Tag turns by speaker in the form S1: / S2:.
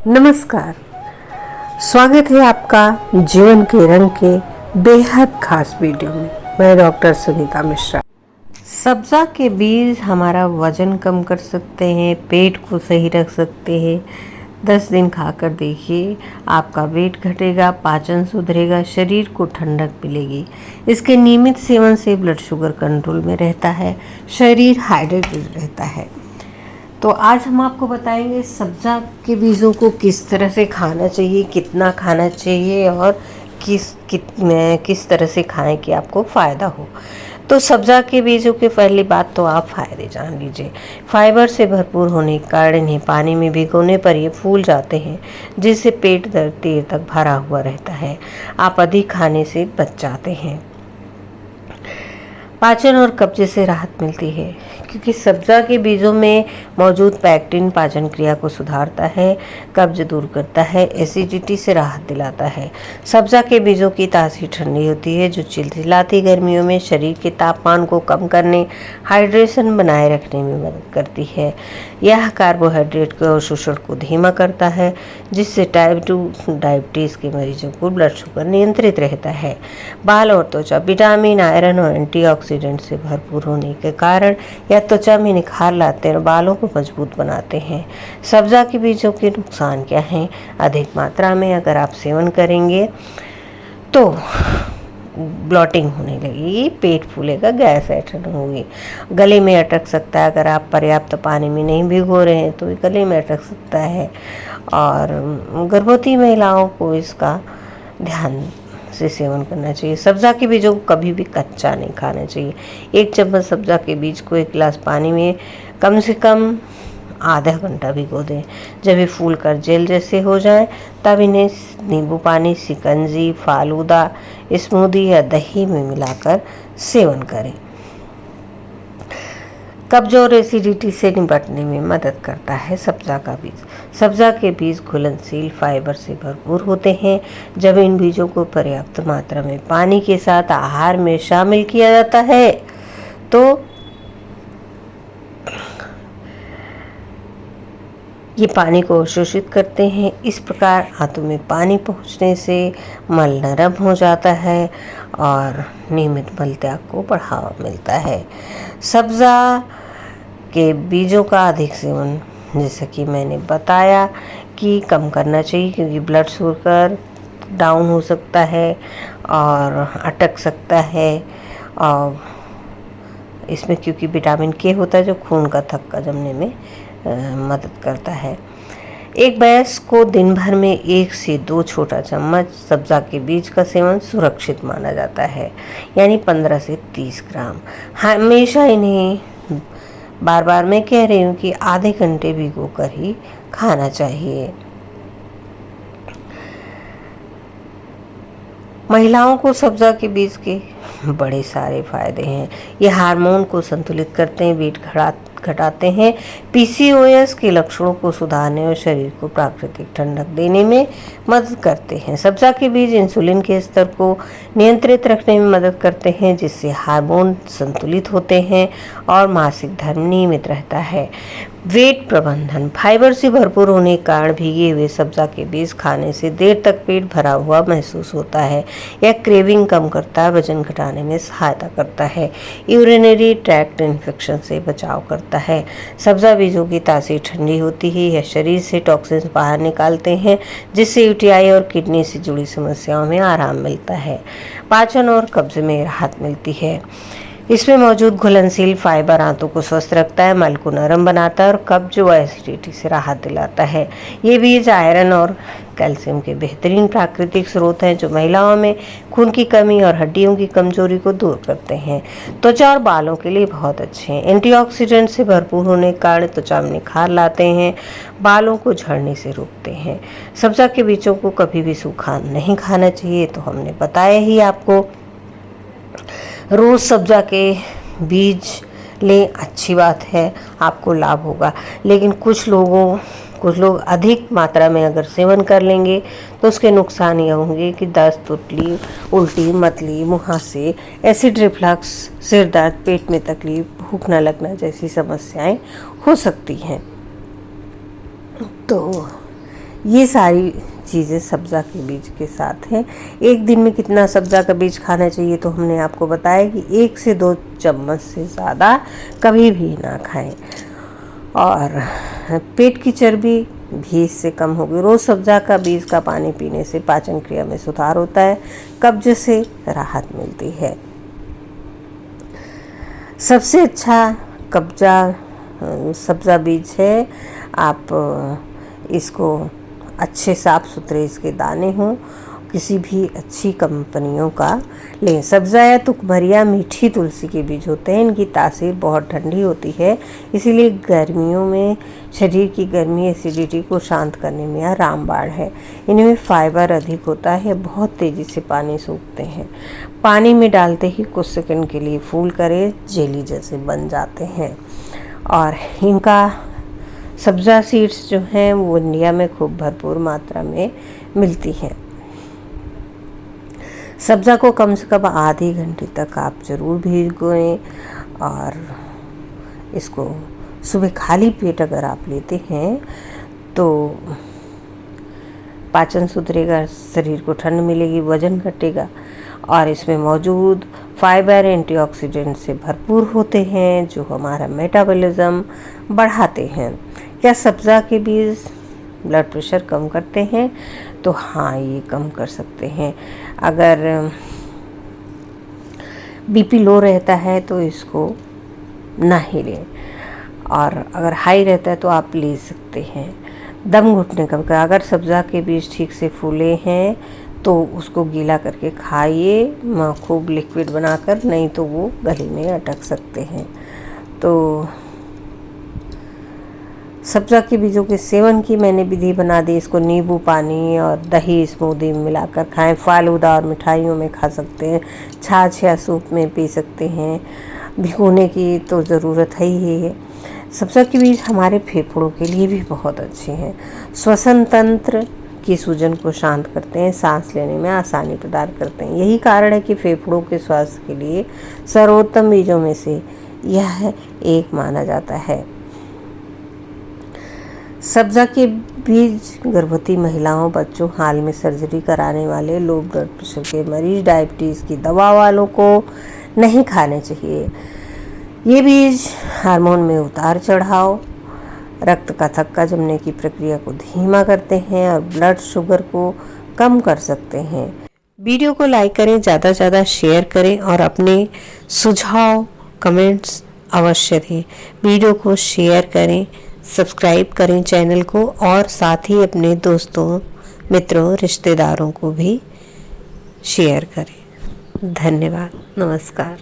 S1: नमस्कार। स्वागत है आपका जीवन के रंग के बेहद खास वीडियो में। मैं डॉक्टर सुनीता मिश्रा। सब्जा के बीज हमारा वजन कम कर सकते हैं, पेट को सही रख सकते हैं। 10 दिन खाकर देखिए, आपका वेट घटेगा, पाचन सुधरेगा, शरीर को ठंडक मिलेगी। इसके नियमित सेवन से ब्लड शुगर कंट्रोल में रहता है, शरीर हाइड्रेटेड रहता है। तो आज हम आपको बताएंगे सब्जा के बीजों को किस तरह से खाना चाहिए, कितना खाना चाहिए और किस तरह से खाएं कि आपको फ़ायदा हो। तो सब्जा के बीजों की पहली बात तो आप फ़ायदे जान लीजिए। फाइबर से भरपूर होने के कारण इन्हें पानी में भिगोने पर ये फूल जाते हैं, जिससे पेट देर तक भरा हुआ रहता है। आप अधिक खाने से बच जाते हैं। पाचन और कब्जे से राहत मिलती है, क्योंकि सब्जा के बीजों में मौजूद पैक्टिन पाचन क्रिया को सुधारता है, कब्ज दूर करता है, एसिडिटी से राहत दिलाता है। सब्जा के बीजों की तासीर ठंडी होती है, जो चिलचिलाती गर्मियों में शरीर के तापमान को कम करने, हाइड्रेशन बनाए रखने में मदद करती है। यह कार्बोहाइड्रेट के अवशोषण को धीमा करता है, जिससे टाइप 2 डायबिटीज़ के मरीजों को ब्लड शुगर नियंत्रित रहता है। बाल और त्वचा विटामिन, आयरन और एंटीऑक्सीडेंट से भरपूर होने के कारण यह त्वचा में निखार लाते हैं और बालों को मजबूत बनाते हैं। सब्जा के बीजों के नुकसान क्या हैं? अधिक मात्रा में अगर आप सेवन करेंगे तो ब्लॉटिंग होने लगेगी, पेट फूलेगा, गैस ऐठन होगी, गले में अटक सकता है। अगर आप पर्याप्त पानी में नहीं भिगो रहे हैं तो गले में अटक सकता है। और गर्भवती महिलाओं को इसका ध्यान से सेवन करना चाहिए। सब्जा के बीजों को कभी भी कच्चा नहीं खाना चाहिए। 1 चम्मच सब्जा के बीज को 1 गिलास पानी में कम से कम आधा घंटा भिगो दें। जब ये फूल कर जेल जैसे हो जाए, तब इन्हें नींबू पानी, शिकंजी, फालूदा, स्मूदी या दही में मिलाकर सेवन करें। कब्ज और एसिडिटी से निपटने में मदद करता है सब्जा का बीज। सब्जा के बीज घुलनशील फाइबर से भरपूर होते हैं। जब इन बीजों को पर्याप्त मात्रा में पानी के साथ आहार में शामिल किया जाता है तो ये पानी को अवशोषित करते हैं। इस प्रकार आंतों में पानी पहुंचने से मल नरम हो जाता है और नियमित मल त्याग को बढ़ावा मिलता है। सब्जा के बीजों का अधिक सेवन, जैसा कि मैंने बताया, कि कम करना चाहिए, क्योंकि ब्लड शुगर डाउन हो सकता है और अटक सकता है। और इसमें क्योंकि विटामिन के होता है, जो खून का थक्का जमने में मदद करता है। एक वयस्क को दिन भर में 1 से 2 छोटा चम्मच सब्जा के बीज का सेवन सुरक्षित माना जाता है, यानी 15 से 30 ग्राम। हमेशा इन्हें, बार बार मैं कह रही हूँ कि आधे घंटे भिगो कर ही खाना चाहिए। महिलाओं को सब्जा के बीज के बड़े सारे फायदे हैं। ये हार्मोन को संतुलित करते हैं, वेट घटाते हैं, पीसीओएस के लक्षणों को सुधारने और शरीर को प्राकृतिक ठंडक देने में मदद करते हैं। सब्जा के बीज इंसुलिन के स्तर को नियंत्रित रखने में मदद करते हैं, जिससे हार्मोन संतुलित होते हैं और मासिक धर्म नियमित रहता है। वेट प्रबंधन, फाइबर से भरपूर होने के कारण भीगे हुए सब्जा के बीज खाने से देर तक पेट भरा हुआ महसूस होता है। यह क्रेविंग कम करता है, वजन घटाने में सहायता करता है, यूरिनरी ट्रैक्ट इन्फेक्शन से बचाव करता है। सब्जा बीजों की तासीर ठंडी होती है। यह शरीर से टॉक्सिन्स बाहर निकालते हैं, जिससे यूटीआई और किडनी से जुड़ी समस्याओं में आराम मिलता है। पाचन और कब्ज में राहत मिलती है। इसमें मौजूद घुलनशील फाइबर आंतों को स्वस्थ रखता है, मल को नरम बनाता है और कब्ज व एसिडिटी से राहत दिलाता है। ये बीज आयरन और कैल्शियम के बेहतरीन प्राकृतिक स्रोत हैं, जो महिलाओं में खून की कमी और हड्डियों की कमजोरी को दूर करते हैं। त्वचा और बालों के लिए बहुत अच्छे हैं। एंटीऑक्सीडेंट से भरपूर होने के कारण त्वचा में निखार लाते हैं, बालों को झड़ने से रोकते हैं। सब्जा के बीजों को कभी भी सूखा नहीं खाना चाहिए, तो हमने बताया ही आपको। रोज़ सब्जा के बीज लें, अच्छी बात है, आपको लाभ होगा। लेकिन कुछ लोग अधिक मात्रा में अगर सेवन कर लेंगे तो उसके नुकसान ये होंगे कि दस्त, उल्टी, मतली, मुहासे, एसिड रिफ्लक्स, सिर दर्द, पेट में तकलीफ, भूख न लगना जैसी समस्याएं हो सकती हैं। तो ये सारी चीज़ें सब्ज़ा के बीज के साथ हैं। एक दिन में कितना सब्ज़ा का बीज खाना चाहिए तो हमने आपको बताया कि 1 से 2 चम्मच से ज़्यादा कभी भी ना खाएं। और पेट की चर्बी भी इससे कम होगी। रोज़ सब्ज़ा का बीज का पानी पीने से पाचन क्रिया में सुधार होता है, कब्ज से राहत मिलती है। सबसे अच्छा सब्ज़ा बीज है। आप इसको अच्छे साफ़ सुथरे इसके दाने हों, किसी भी अच्छी कंपनियों का लें। सब्ज़ा या तुकभरिया मीठी तुलसी के बीज होते हैं। इनकी तासीर बहुत ठंडी होती है, इसीलिए गर्मियों में शरीर की गर्मी एसिडिटी को शांत करने में रामबाण है। इनमें फाइबर अधिक होता है, बहुत तेज़ी से पानी सूखते हैं। पानी में डालते ही कुछ सेकंड के लिए फूल करे जेली जैसे बन जाते हैं। और इनका सब्ज़ा सीड्स जो हैं वो इंडिया में खूब भरपूर मात्रा में मिलती हैं। सब्ज़ा को कम से कम आधे घंटे तक आप ज़रूर भिगोएं और इसको सुबह खाली पेट अगर आप लेते हैं तो पाचन सुधरेगा, शरीर को ठंड मिलेगी, वज़न घटेगा। और इसमें मौजूद फाइबर एंटीऑक्सीडेंट से भरपूर होते हैं जो हमारा मेटाबॉलिज्म बढ़ाते हैं। क्या सब्ज़ा के बीज ब्लड प्रेशर कम करते हैं? तो हाँ, ये कम कर सकते हैं। अगर बीपी लो रहता है तो इसको ना ही लें, और अगर हाई रहता है तो आप ले सकते हैं। दम घुटने कम कर, अगर सब्ज़ा के बीज ठीक से फूले हैं तो उसको गीला करके खाइए, खूब लिक्विड बनाकर, नहीं तो वो गले में अटक सकते हैं। तो सब्ज़ा के बीजों के सेवन की मैंने विधि बना दी। इसको नींबू पानी और दही स्मूदी में मिलाकर खाएं, फालूदा और मिठाइयों में खा सकते हैं, छाछ या सूप में पी सकते हैं। भिगोने की तो ज़रूरत ही है। सब्ज़ा के बीज हमारे फेफड़ों के लिए भी बहुत अच्छे हैं। श्वसन तंत्र की सूजन को शांत करते हैं, सांस लेने में आसानी प्रदान करते हैं। यही कारण है कि फेफड़ों के स्वास्थ्य के लिए सर्वोत्तम बीजों में से यह एक माना जाता है। सब्ज़ा के बीज गर्भवती महिलाओं, बच्चों, हाल में सर्जरी कराने वाले, लो ब्लड प्रेशर के मरीज, डायबिटीज़ की दवा वालों को नहीं खाने चाहिए। ये बीज हार्मोन में उतार चढ़ाव, रक्त का थक्का जमने की प्रक्रिया को धीमा करते हैं और ब्लड शुगर को कम कर सकते हैं। वीडियो को लाइक करें, ज़्यादा से ज़्यादा शेयर करें और अपने सुझाव कमेंट्स अवश्य दें। वीडियो को शेयर करें, सब्सक्राइब करें चैनल को, और साथ ही अपने दोस्तों, मित्रों, रिश्तेदारों को भी शेयर करें। धन्यवाद। नमस्कार।